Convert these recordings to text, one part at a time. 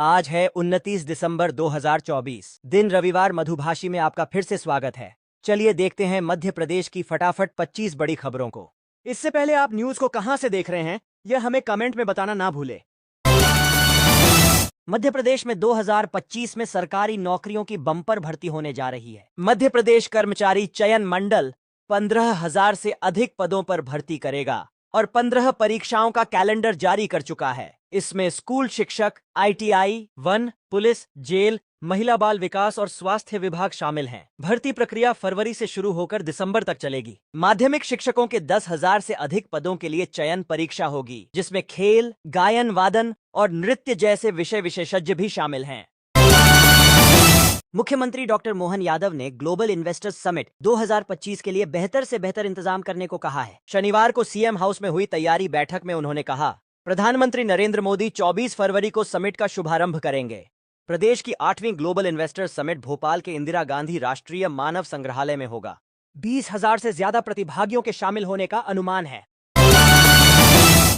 आज है 29 दिसंबर 2024, दिन रविवार। मधुभाषी में आपका फिर से स्वागत है। चलिए देखते हैं मध्य प्रदेश की फटाफट 25 बड़ी खबरों को। इससे पहले आप न्यूज को कहां से देख रहे हैं, यह हमें कमेंट में बताना ना भूले। मध्य प्रदेश में 2025 में सरकारी नौकरियों की बम्पर भर्ती होने जा रही है। मध्य प्रदेश कर्मचारी चयन मंडल 15,000 से अधिक पदों पर भर्ती करेगा और 15 परीक्षाओं का कैलेंडर जारी कर चुका है। इसमें स्कूल शिक्षक, ITI, वन, पुलिस, जेल, महिला बाल विकास और स्वास्थ्य विभाग शामिल हैं। भर्ती प्रक्रिया फरवरी से शुरू होकर दिसंबर तक चलेगी। माध्यमिक शिक्षकों के 10,000 से अधिक पदों के लिए चयन परीक्षा होगी, जिसमें खेल, गायन, वादन और नृत्य जैसे विषय विशेषज्ञ भी शामिल हैं। मुख्यमंत्री डॉक्टर मोहन यादव ने ग्लोबल इन्वेस्टर्स समिट 2025 के लिए बेहतर से बेहतर इंतजाम करने को कहा है। शनिवार को सीएम हाउस में हुई तैयारी बैठक में उन्होंने कहा, प्रधानमंत्री नरेंद्र मोदी 24 फरवरी को समिट का शुभारंभ करेंगे। प्रदेश की 8वीं ग्लोबल इन्वेस्टर्स समिट भोपाल के इंदिरा गांधी राष्ट्रीय मानव संग्रहालय में होगा। 20,000 से ज्यादा प्रतिभागियों के शामिल होने का अनुमान है।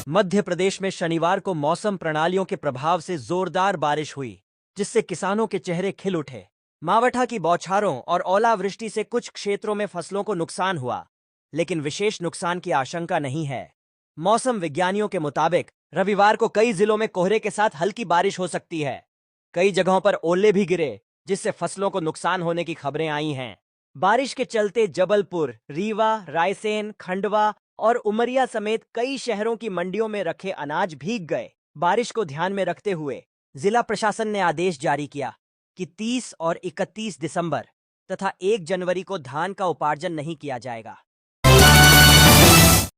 मध्य प्रदेश में शनिवार को मौसम प्रणालियों के प्रभाव से जोरदार बारिश हुई, जिससे किसानों के चेहरे खिल उठे। मावठा की बौछारों और ओलावृष्टि से कुछ क्षेत्रों में फसलों को नुकसान हुआ, लेकिन विशेष नुकसान की आशंका नहीं है। मौसम विज्ञानियों के मुताबिक रविवार को कई जिलों में कोहरे के साथ हल्की बारिश हो सकती है। कई जगहों पर ओले भी गिरे, जिससे फसलों को नुकसान होने की खबरें आई हैं। बारिश के चलते जबलपुर, रीवा, रायसेन, खंडवा और उमरिया समेत कई शहरों की मंडियों में रखे अनाज भीग गए। बारिश को ध्यान में रखते हुए जिला प्रशासन ने आदेश जारी किया कि 30 और 31 दिसंबर तथा 1 जनवरी को धान का उपार्जन नहीं किया जाएगा।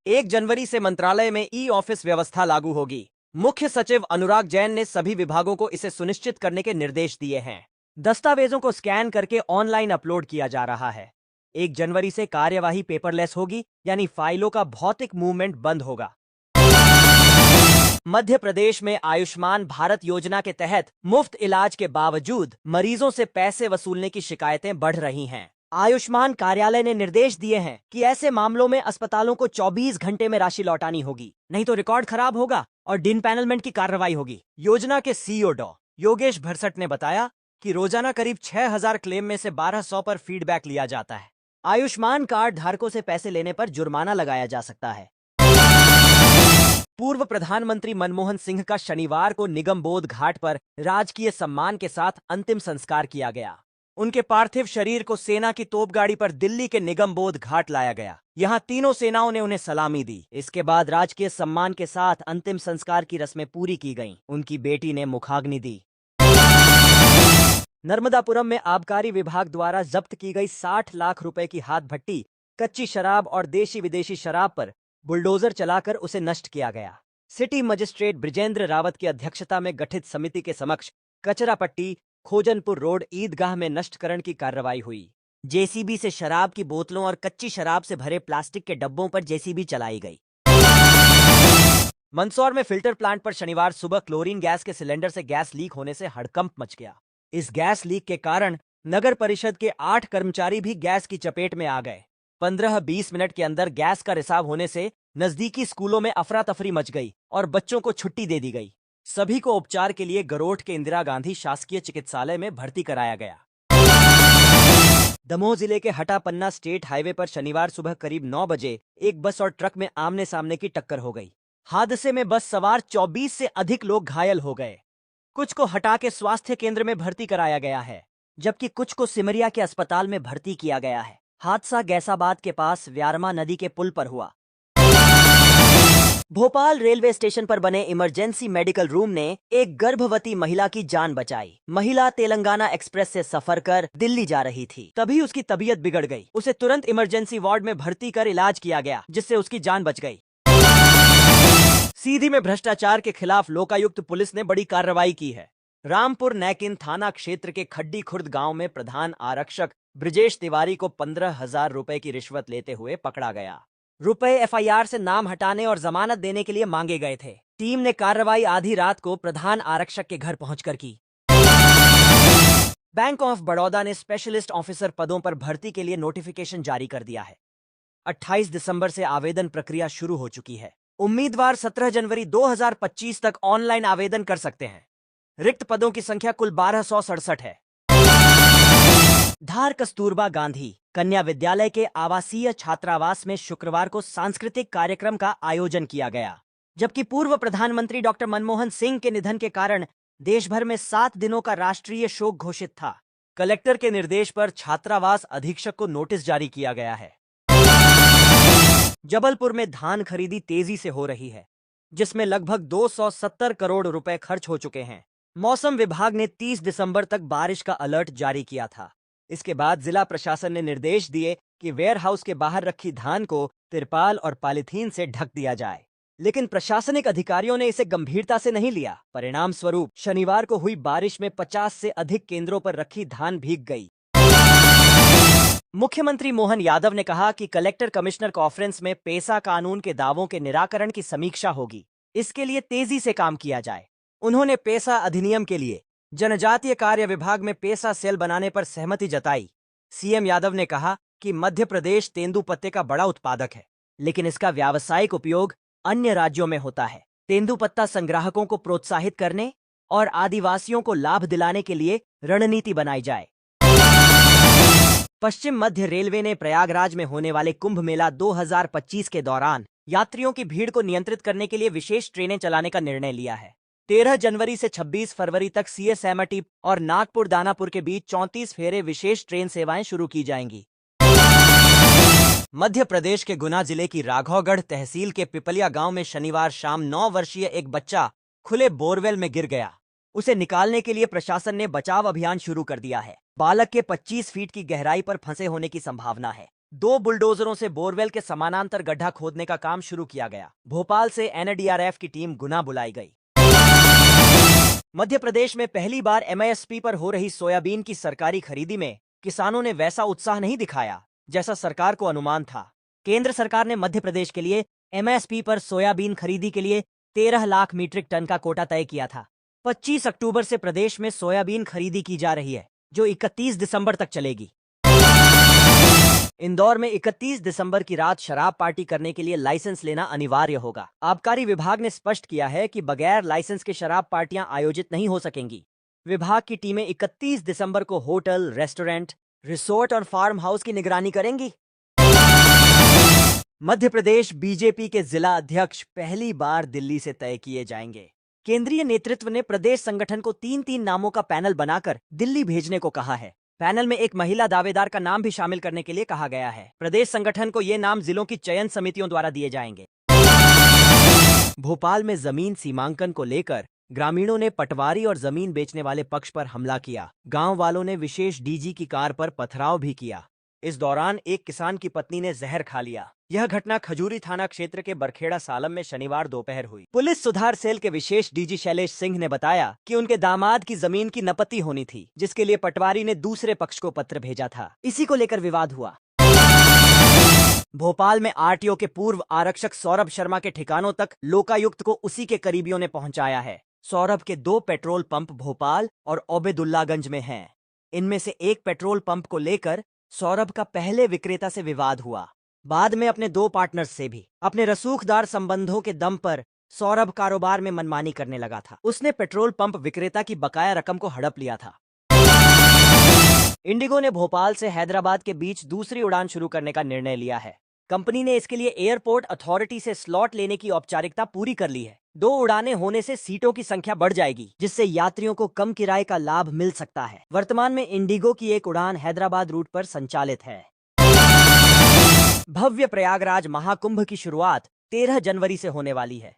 1 जनवरी से मंत्रालय में ई-ऑफिस व्यवस्था लागू होगी। मुख्य सचिव अनुराग जैन ने सभी विभागों को इसे सुनिश्चित करने के निर्देश दिए हैं। दस्तावेजों को स्कैन करके ऑनलाइन अपलोड किया जा रहा है। 1 जनवरी से कार्यवाही पेपरलेस होगी, यानी फाइलों का भौतिक मूवमेंट बंद होगा। मध्य प्रदेश में आयुष्मान भारत योजना के तहत मुफ्त इलाज के बावजूद मरीजों से पैसे वसूलने की शिकायतें बढ़ रही हैं। आयुष्मान कार्यालय ने निर्देश दिए हैं कि ऐसे मामलों में अस्पतालों को 24 घंटे में राशि लौटानी होगी, नहीं तो रिकॉर्ड खराब होगा और डिसपैनलमेंट की कार्रवाई होगी। योजना के CEO डॉ. योगेश भरसट ने बताया कि रोजाना करीब 6,000 क्लेम में से 1,200 पर फीडबैक लिया जाता है। आयुष्मान कार्ड धारकों से पैसे लेने पर जुर्माना लगाया जा सकता है। पूर्व प्रधानमंत्री मनमोहन सिंह का शनिवार को निगमबोध घाट पर राजकीय सम्मान के साथ अंतिम संस्कार किया गया। उनके पार्थिव शरीर को सेना की तोपगाड़ी पर दिल्ली के निगमबोध घाट लाया गया। यहां तीनों सेनाओं ने उन्हें सलामी दी। इसके बाद राजकीय सम्मान के साथ अंतिम संस्कार की रस्में पूरी की गईं। उनकी बेटी ने मुखाग्नि दी। नर्मदापुरम में आबकारी विभाग द्वारा जब्त की गई 60 लाख रुपए की हाथ भट्टी, कच्ची शराब और देशी विदेशी शराब पर बुलडोजर चलाकर उसे नष्ट किया गया। सिटी मजिस्ट्रेट ब्रिजेंद्र रावत की अध्यक्षता में गठित समिति के समक्ष कचरा पट्टी, खोजनपुर रोड ईदगाह में नष्टकरण की कार्रवाई हुई। जेसीबी से शराब की बोतलों और कच्ची शराब से भरे प्लास्टिक के डब्बों पर जेसीबी चलाई गई। मंदसौर में फिल्टर प्लांट पर शनिवार सुबह क्लोरीन गैस के सिलेंडर से गैस लीक होने से हड़कंप मच गया। इस गैस लीक के कारण नगर परिषद के 8 कर्मचारी भी गैस की चपेट में आ गए। 15-20 मिनट के अंदर गैस का रिसाव होने से नजदीकी स्कूलों में अफरा तफरी मच गई और बच्चों को छुट्टी दे दी गई। सभी को उपचार के लिए गरोठ के इंदिरा गांधी शासकीय चिकित्सालय में भर्ती कराया गया। दमोह जिले के हटा पन्ना स्टेट हाईवे पर शनिवार सुबह करीब 9 बजे एक बस और ट्रक में आमने सामने की टक्कर हो गई। हादसे में बस सवार 24 से अधिक लोग घायल हो गए। कुछ को हटा के स्वास्थ्य केंद्र में भर्ती कराया गया है, जबकि कुछ को सिमरिया के अस्पताल में भर्ती किया गया है। हादसा गैसाबाद के पास व्यारमा नदी के पुल पर हुआ। भोपाल रेलवे स्टेशन पर बने इमरजेंसी मेडिकल रूम ने एक गर्भवती महिला की जान बचाई। महिला तेलंगाना एक्सप्रेस से सफर कर दिल्ली जा रही थी, तभी उसकी तबीयत बिगड़ गई। उसे तुरंत इमरजेंसी वार्ड में भर्ती कर इलाज किया गया, जिससे उसकी जान बच गई। सीधी में भ्रष्टाचार के खिलाफ लोकायुक्त पुलिस ने बड़ी कार्रवाई की है। रामपुर नैकिन थाना क्षेत्र के खड्डी खुर्द गांव में प्रधान आरक्षक ब्रिजेश तिवारी को 15,000 रुपए की रिश्वत लेते हुए पकड़ा गया। रुपए FIR से नाम हटाने और जमानत देने के लिए मांगे गए थे। टीम ने कार्रवाई आधी रात को प्रधान आरक्षक के घर पहुंचकर की। बैंक ऑफ बड़ौदा ने स्पेशलिस्ट ऑफिसर पदों पर भर्ती के लिए नोटिफिकेशन जारी कर दिया है। 28 दिसंबर से आवेदन प्रक्रिया शुरू हो चुकी है। उम्मीदवार 17 जनवरी 2025 तक ऑनलाइन आवेदन कर सकते हैं। रिक्त पदों की संख्या कुल 1267 है। धार कस्तूरबा गांधी कन्या विद्यालय के आवासीय छात्रावास में शुक्रवार को सांस्कृतिक कार्यक्रम का आयोजन किया गया, जबकि पूर्व प्रधानमंत्री डॉक्टर मनमोहन सिंह के निधन के कारण देश भर में 7 दिनों का राष्ट्रीय शोक घोषित था। कलेक्टर के निर्देश पर छात्रावास अधीक्षक को नोटिस जारी किया गया है। जबलपुर में धान खरीदी तेजी से हो रही है, जिसमें लगभग 270 करोड़ रुपए खर्च हो चुके हैं। मौसम विभाग ने 30 दिसंबर तक बारिश का अलर्ट जारी किया था। इसके बाद जिला प्रशासन ने निर्देश दिए कि वेयरहाउस के बाहर रखी धान को तिरपाल और पॉलीथीन से ढक दिया जाए, लेकिन प्रशासनिक अधिकारियों ने इसे गंभीरता से नहीं लिया। परिणाम स्वरूप शनिवार को हुई बारिश में 50 से अधिक केंद्रों पर रखी धान भीग गई। मुख्यमंत्री मोहन यादव ने कहा कि कलेक्टर कमिश्नर कॉन्फ्रेंस में पेसा कानून के दावों के निराकरण की समीक्षा होगी। इसके लिए तेजी से काम किया जाए। उन्होंने पेसा अधिनियम के लिए जनजातीय कार्य विभाग में पेसा सेल बनाने पर सहमति जताई। सीएम यादव ने कहा कि मध्य प्रदेश तेंदुपत्ते का बड़ा उत्पादक है, लेकिन इसका व्यावसायिक उपयोग अन्य राज्यों में होता है। तेंदुपत्ता संग्राहकों को प्रोत्साहित करने और आदिवासियों को लाभ दिलाने के लिए रणनीति बनाई जाए। पश्चिम मध्य रेलवे ने प्रयागराज में होने वाले कुंभ मेला 2025 के दौरान यात्रियों की भीड़ को नियंत्रित करने के लिए विशेष ट्रेनें चलाने का निर्णय लिया है। 13 जनवरी से 26 फरवरी तक सीएसएमटी और नागपुर दानापुर के बीच 34 फेरे विशेष ट्रेन सेवाएं शुरू की जाएंगी। मध्य प्रदेश के गुना जिले की राघौगढ़ तहसील के पिपलिया गांव में शनिवार शाम 9 वर्षीय एक बच्चा खुले बोरवेल में गिर गया। उसे निकालने के लिए प्रशासन ने बचाव अभियान शुरू कर दिया है। बालक के 25 फीट की गहराई पर फंसे होने की संभावना है। 2 बुलडोजरों से बोरवेल के समानांतर गड्ढा खोदने का काम शुरू किया गया। भोपाल से एनडीआरएफ की टीम गुना बुलाई गई। मध्य प्रदेश में पहली बार एमएसपी पर हो रही सोयाबीन की सरकारी खरीदी में किसानों ने वैसा उत्साह नहीं दिखाया जैसा सरकार को अनुमान था। केंद्र सरकार ने मध्य प्रदेश के लिए एमएसपी पर सोयाबीन खरीदी के लिए 13 लाख मीट्रिक टन का कोटा तय किया था। 25 अक्टूबर से प्रदेश में सोयाबीन खरीदी की जा रही है, जो 31 दिसंबर तक चलेगी। इंदौर में 31 दिसंबर की रात शराब पार्टी करने के लिए लाइसेंस लेना अनिवार्य होगा। आबकारी विभाग ने स्पष्ट किया है कि बगैर लाइसेंस के शराब पार्टियां आयोजित नहीं हो सकेंगी। विभाग की टीमें 31 दिसंबर को होटल, रेस्टोरेंट, रिसोर्ट और फार्म हाउस की निगरानी करेंगी। मध्य प्रदेश बीजेपी के जिला अध्यक्ष पहली बार दिल्ली से तय किए जाएंगे। केंद्रीय नेतृत्व ने प्रदेश संगठन को 3-3 नामों का पैनल बनाकर दिल्ली भेजने को कहा है। पैनल में एक महिला दावेदार का नाम भी शामिल करने के लिए कहा गया है। प्रदेश संगठन को ये नाम जिलों की चयन समितियों द्वारा दिए जाएंगे। भोपाल में जमीन सीमांकन को लेकर ग्रामीणों ने पटवारी और जमीन बेचने वाले पक्ष पर हमला किया। गांव वालों ने विशेष डीजी की कार पर पथराव भी किया। इस दौरान एक किसान की पत्नी ने जहर खा लिया। यह घटना खजूरी थाना क्षेत्र के बरखेड़ा सालम में शनिवार दोपहर हुई। पुलिस सुधार सेल के विशेष डीजी शैलेश सिंह ने बताया कि उनके दामाद की जमीन की नपत्ती होनी थी, जिसके लिए पटवारी ने दूसरे पक्ष को पत्र भेजा था। इसी को लेकर विवाद हुआ। भोपाल में आरटीओ के पूर्व आरक्षक सौरभ शर्मा के ठिकानों तक लोकायुक्त को उसी के करीबियों ने पहुंचाया है। सौरभ के 2 पेट्रोल पंप भोपाल और ओबेदुल्लागंज में हैं। इनमें से एक पेट्रोल पंप को लेकर सौरभ का पहले विक्रेता से विवाद हुआ। बाद में अपने 2 पार्टनर्स से भी। अपने रसूखदार संबंधों के दम पर सौरभ कारोबार में मनमानी करने लगा था। उसने पेट्रोल पंप विक्रेता की बकाया रकम को हड़प लिया था। इंडिगो ने भोपाल से हैदराबाद के बीच दूसरी उड़ान शुरू करने का निर्णय लिया है। कंपनी ने इसके लिए एयरपोर्ट अथॉरिटी से स्लॉट लेने की औपचारिकता पूरी कर ली है। 2 उड़ानें होने से सीटों की संख्या बढ़ जाएगी, जिससे यात्रियों को कम किराए का लाभ मिल सकता है। वर्तमान में इंडिगो की एक उड़ान हैदराबाद रूट पर संचालित है। भव्य प्रयागराज महाकुंभ की शुरुआत 13 जनवरी से होने वाली है।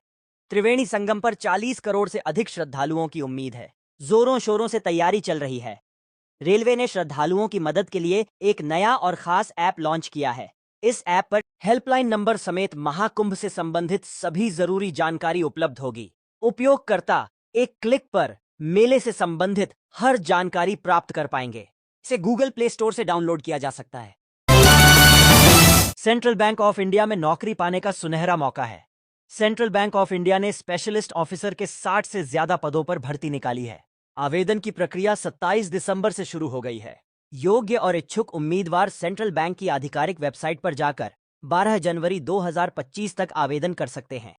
त्रिवेणी संगम पर 40 करोड़ से अधिक श्रद्धालुओं की उम्मीद है। जोरों शोरों से तैयारी चल रही है। रेलवे ने श्रद्धालुओं की मदद के लिए एक नया और खास ऐप लॉन्च किया है। इस ऐप पर हेल्पलाइन नंबर समेत महाकुंभ से संबंधित सभी जरूरी जानकारी उपलब्ध होगी। उपयोगकर्ता एक क्लिक पर मेले से संबंधित हर जानकारी प्राप्त कर पाएंगे। इसे गूगल प्ले स्टोर से डाउनलोड किया जा सकता है। सेंट्रल बैंक ऑफ इंडिया में नौकरी पाने का सुनहरा मौका है। सेंट्रल बैंक ऑफ इंडिया ने स्पेशलिस्ट ऑफिसर के 60 से ज्यादा पदों पर भर्ती निकाली है। आवेदन की प्रक्रिया 27 दिसंबर से शुरू हो गई है। योग्य और इच्छुक उम्मीदवार सेंट्रल बैंक की आधिकारिक वेबसाइट पर जाकर 12 जनवरी 2025 तक आवेदन कर सकते हैं।